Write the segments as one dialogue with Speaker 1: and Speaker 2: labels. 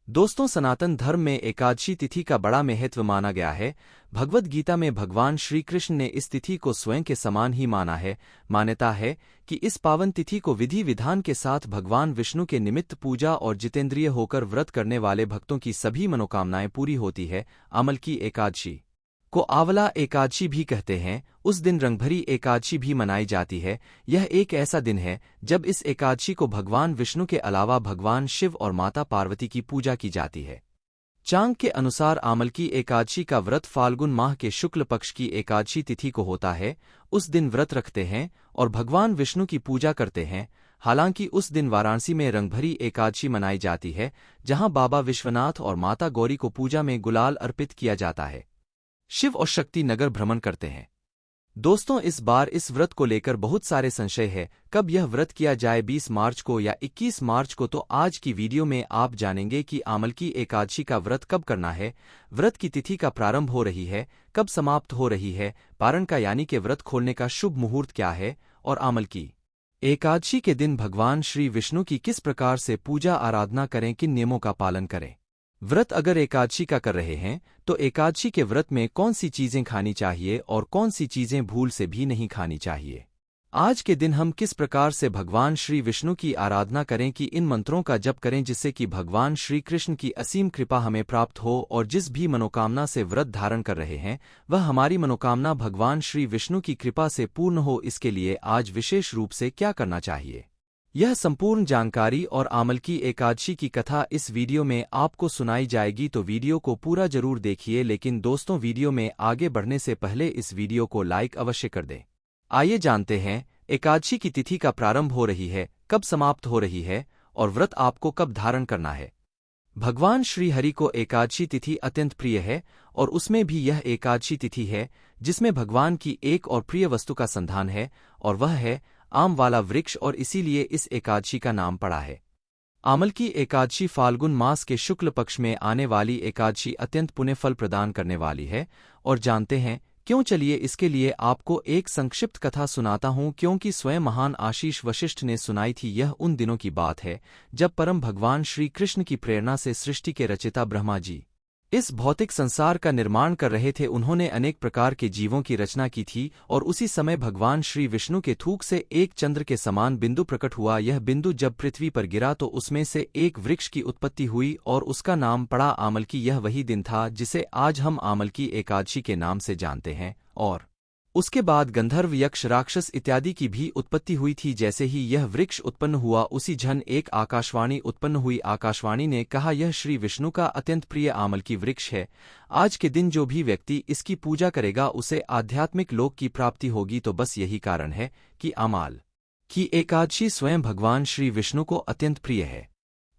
Speaker 1: दोस्तों, सनातन धर्म में एकादशी तिथि का बड़ा महत्व माना गया है। भगवद गीता में भगवान श्री कृष्ण ने इस तिथि को स्वयं के समान ही माना है। मान्यता है कि इस पावन तिथि को विधि विधान के साथ भगवान विष्णु के निमित्त पूजा और जितेंद्रिय होकर व्रत करने वाले भक्तों की सभी मनोकामनाएं पूरी होती है। अमल की एकादशी को आंवला एकादशी भी कहते हैं। उस दिन रंगभरी एकादशी भी मनाई जाती है। यह एक ऐसा दिन है जब इस एकादशी को भगवान विष्णु के अलावा भगवान शिव और माता पार्वती की पूजा की जाती है। चांग के अनुसार आमल की एकादशी का व्रत फाल्गुन माह के शुक्ल पक्ष की एकादशी तिथि को होता है। उस दिन व्रत रखते हैं और भगवान विष्णु की पूजा करते हैं। हालांकि उस दिन वाराणसी में रंगभरी एकादशी मनाई जाती है, जहां बाबा विश्वनाथ और माता गौरी को पूजा में गुलाल अर्पित किया जाता है। शिव और शक्ति नगर भ्रमण करते हैं। दोस्तों, इस बार इस व्रत को लेकर बहुत सारे संशय है। कब यह व्रत किया जाए, 20 मार्च को या 21 मार्च को? तो आज की वीडियो में आप जानेंगे कि आमल की एकादशी का व्रत कब करना है, व्रत की तिथि का प्रारंभ हो रही है, कब समाप्त हो रही है, पारण का यानी कि व्रत खोलने का शुभ मुहूर्त क्या है, और आमल की एकादशी के दिन भगवान श्री विष्णु की किस प्रकार से पूजा आराधना करें, किन नियमों का पालन करें। व्रत अगर एकादशी का कर रहे हैं तो एकादशी के व्रत में कौन सी चीजें खानी चाहिए और कौन सी चीजें भूल से भी नहीं खानी चाहिए। आज के दिन हम किस प्रकार से भगवान श्री विष्णु की आराधना करें कि इन मंत्रों का जप करें, जिससे कि भगवान श्री कृष्ण की असीम कृपा हमें प्राप्त हो और जिस भी मनोकामना से व्रत धारण कर रहे हैं वह हमारी मनोकामना भगवान श्री विष्णु की कृपा से पूर्ण हो। इसके लिए आज विशेष रूप से क्या करना चाहिए, यह संपूर्ण जानकारी और आमल की एकादशी की कथा इस वीडियो में आपको सुनाई जाएगी, तो वीडियो को पूरा जरूर देखिए। लेकिन दोस्तों, वीडियो में आगे बढ़ने से पहले इस वीडियो को लाइक अवश्य कर दें। आइए जानते हैं एकादशी की तिथि का प्रारंभ हो रही है, कब समाप्त हो रही है और व्रत आपको कब धारण करना है। भगवान श्री हरि को एकादशी तिथि अत्यंत प्रिय है और उसमें भी यह एकादशी तिथि है जिसमें भगवान की एक और प्रिय वस्तु का संधान है और वह है आम वाला वृक्ष, और इसीलिए इस एकादशी का नाम पड़ा है। आमल की एकादशी फाल्गुन मास के शुक्ल पक्ष में आने वाली एकादशी अत्यंत पुण्य फल प्रदान करने वाली है। और जानते हैं क्यों? चलिए इसके लिए आपको एक संक्षिप्त कथा सुनाता हूं, क्योंकि स्वयं महान आशीष वशिष्ठ ने सुनाई थी। यह उन दिनों की बात है जब परम भगवान श्री कृष्ण की प्रेरणा से सृष्टि के रचयिता ब्रह्मा जी इस भौतिक संसार का निर्माण कर रहे थे। उन्होंने अनेक प्रकार के जीवों की रचना की थी और उसी समय भगवान श्री विष्णु के थूक से एक चंद्र के समान बिंदु प्रकट हुआ। यह बिंदु जब पृथ्वी पर गिरा तो उसमें से एक वृक्ष की उत्पत्ति हुई और उसका नाम पड़ा आमल की। यह वही दिन था जिसे आज हम आमल की एकादशी के नाम से जानते हैं। और उसके बाद गंधर्व, यक्ष, राक्षस इत्यादि की भी उत्पत्ति हुई थी। जैसे ही यह वृक्ष उत्पन्न हुआ उसी क्षण एक आकाशवाणी उत्पन्न हुई। आकाशवाणी ने कहा, यह श्री विष्णु का अत्यंत प्रिय आमल की वृक्ष है। आज के दिन जो भी व्यक्ति इसकी पूजा करेगा उसे आध्यात्मिक लोक की प्राप्ति होगी। तो बस यही कारण है कि आमल की एकादशी स्वयं भगवान श्री विष्णु को अत्यंत प्रिय है।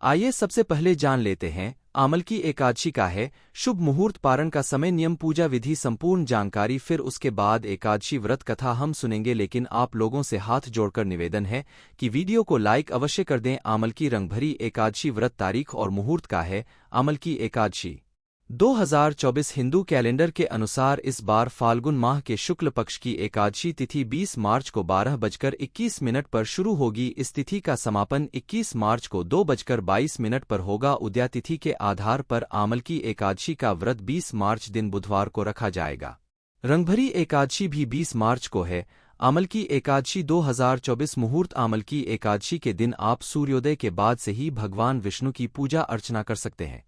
Speaker 1: आइए सबसे पहले जान लेते हैं आमल की एकादशी का है शुभ मुहूर्त, पारण का समय, नियम, पूजा विधि, संपूर्ण जानकारी। फिर उसके बाद एकादशी व्रत कथा हम सुनेंगे। लेकिन आप लोगों से हाथ जोड़कर निवेदन है कि वीडियो को लाइक अवश्य कर दें। आमल की रंगभरी एकादशी व्रत तारीख और मुहूर्त का है। आमल की एकादशी 2024 हिंदू कैलेंडर के अनुसार इस बार फाल्गुन माह के शुक्ल पक्ष की एकादशी तिथि 20 मार्च को 12:21 पर शुरू होगी। इस तिथि का समापन 21 मार्च को 2:22 पर होगा। उदया तिथि के आधार पर आमल की एकादशी का व्रत 20 मार्च दिन बुधवार को रखा जाएगा। रंगभरी एकादशी भी 20 मार्च को है। आमल की एकादशी 2024 मुहूर्त, आमल की एकादशी के दिन आप सूर्योदय के बाद से ही भगवान विष्णु की पूजा अर्चना कर सकते हैं।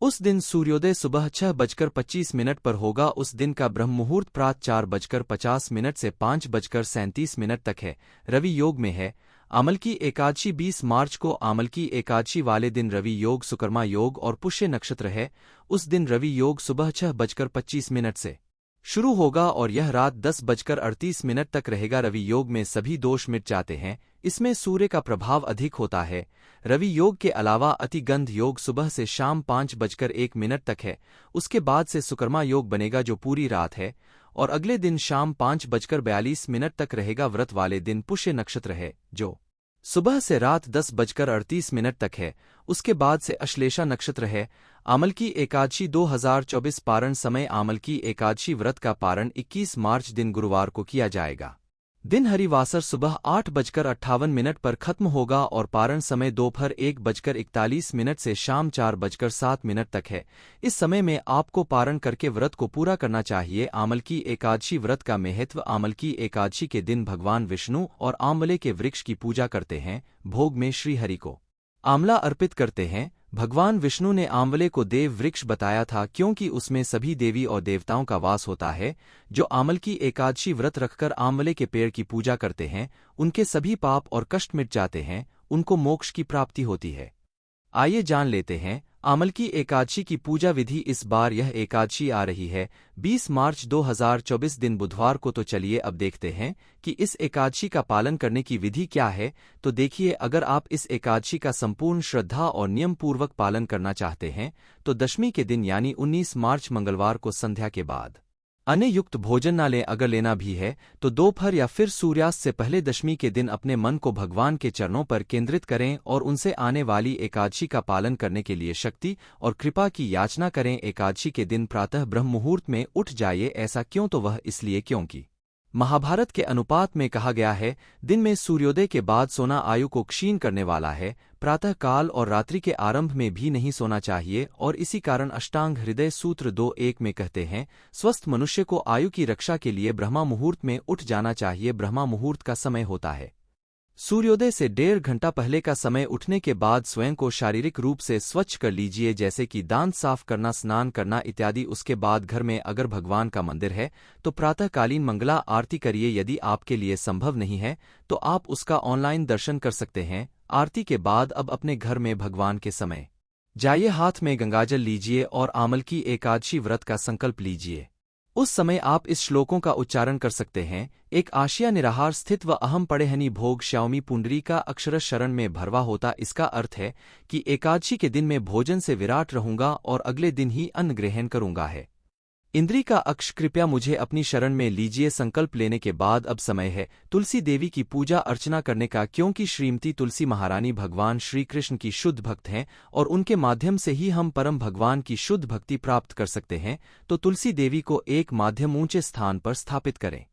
Speaker 1: उस दिन सूर्योदय सुबह 6:25 पर होगा। उस दिन का ब्रह्म मुहूर्त प्रातः 4:50 से 5:37 तक है, रवि योग में है। आमल की एकादशी 20 मार्च को आमल की एकादशी वाले दिन रवि योग, सुकर्मा योग और पुष्य नक्षत्र है। उस दिन रवि योग सुबह 6:25 से शुरू होगा और यह रात 10:38 तक रहेगा। रवि योग में सभी दोष मिट जाते हैं। इसमें सूर्य का प्रभाव अधिक होता है। रवि योग के अलावा अतिगंध योग सुबह से शाम 5:01 तक है। उसके बाद से सुकर्मा योग बनेगा जो पूरी रात है और अगले दिन शाम 5:42 तक रहेगा। व्रत वाले दिन पुष्य नक्षत्र है जो सुबह से रात 10:38 तक है। उसके बाद से अश्लेषा नक्षत्र है। आमल की एकादशी 2024 पारण समय, आमल की एकादशी व्रत का पारण 21 मार्च दिन गुरुवार को किया जाएगा। दिन हरिवासर सुबह 8:58 पर खत्म होगा और पारण समय दोपहर 1:41 से शाम 4:07 तक है। इस समय में आपको पारण करके व्रत को पूरा करना चाहिए। आमलकी एकादशी व्रत का महत्व। आमलकी एकादशी के दिन भगवान विष्णु और आंवले के वृक्ष की पूजा करते हैं। भोग में श्री हरि को आंवला अर्पित करते हैं। भगवान विष्णु ने आंवले को देव वृक्ष बताया था क्योंकि उसमें सभी देवी और देवताओं का वास होता है। जो आमल की एकादशी व्रत रखकर आंवले के पेड़ की पूजा करते हैं उनके सभी पाप और कष्ट मिट जाते हैं, उनको मोक्ष की प्राप्ति होती है। आइए जान लेते हैं आमल की एकादशी की पूजा विधि। इस बार यह एकादशी आ रही है 20 मार्च 2024 दिन बुधवार को। तो चलिए अब देखते हैं कि इस एकादशी का पालन करने की विधि क्या है। तो देखिए, अगर आप इस एकादशी का संपूर्ण श्रद्धा और नियम पूर्वक पालन करना चाहते हैं तो दशमी के दिन यानी 19 मार्च मंगलवार को संध्या के बाद अन्न युक्त भोजन न लें। अगर लेना भी है तो दोपहर या फिर सूर्यास्त से पहले दशमी के दिन अपने मन को भगवान के चरणों पर केंद्रित करें और उनसे आने वाली एकादशी का पालन करने के लिए शक्ति और कृपा की याचना करें। एकादशी के दिन प्रातः ब्रह्म मुहूर्त में उठ जाइए। ऐसा क्यों? तो वह इसलिए क्योंकि महाभारत के अनुपात में कहा गया है, दिन में सूर्योदय के बाद सोना आयु को क्षीण करने वाला है। प्रातः काल और रात्रि के आरंभ में भी नहीं सोना चाहिए और इसी कारण अष्टांग हृदय सूत्र 2:1 में कहते हैं, स्वस्थ मनुष्य को आयु की रक्षा के लिए ब्रह्मा मुहूर्त में उठ जाना चाहिए। ब्रह्मा मुहूर्त का समय होता है सूर्योदय से 1.5 घंटा पहले का समय। उठने के बाद स्वयं को शारीरिक रूप से स्वच्छ कर लीजिए, जैसे कि दांत साफ करना, स्नान करना इत्यादि। उसके बाद घर में अगर भगवान का मंदिर है तो प्रातःकालीन मंगला आरती करिए। यदि आपके लिए संभव नहीं है तो आप उसका ऑनलाइन दर्शन कर सकते हैं। आरती के बाद अब अपने घर में भगवान के समय जाइए, हाथ में गंगाजल लीजिए और आमल की एकादशी व्रत का संकल्प लीजिए। उस समय आप इस श्लोकों का उच्चारण कर सकते हैं। एक आशिया निराहार स्थित व अहम पड़ेहनि भोग श्यामी पुंडरी का अक्षरश शरण में भरवा होता। इसका अर्थ है कि एकादशी के दिन में भोजन से विराट रहूंगा और अगले दिन ही अन्न ग्रहण करूंगा है। इंद्री का अक्ष कृपया मुझे अपनी शरण में लीजिए। संकल्प लेने के बाद अब समय है तुलसी देवी की पूजा अर्चना करने का, क्योंकि श्रीमती तुलसी महारानी भगवान श्री कृष्ण की शुद्ध भक्त हैं और उनके माध्यम से ही हम परम भगवान की शुद्ध भक्ति प्राप्त कर सकते हैं। तो तुलसी देवी को एक माध्यम ऊंचे स्थान पर स्थापित करें,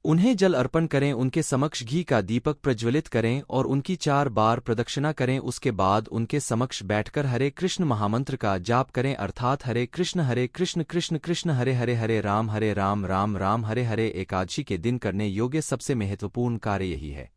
Speaker 1: उन्हें जल अर्पण करें, उनके समक्ष घी का दीपक प्रज्वलित करें और उनकी 4 बार प्रदक्षिणा करें। उसके बाद उनके समक्ष बैठकर हरे कृष्ण महामंत्र का जाप करें, अर्थात हरे कृष्ण कृष्ण कृष्ण हरे हरे, हरे राम राम राम हरे हरे। एकादशी के दिन करने योग्य सबसे महत्वपूर्ण कार्य यही है।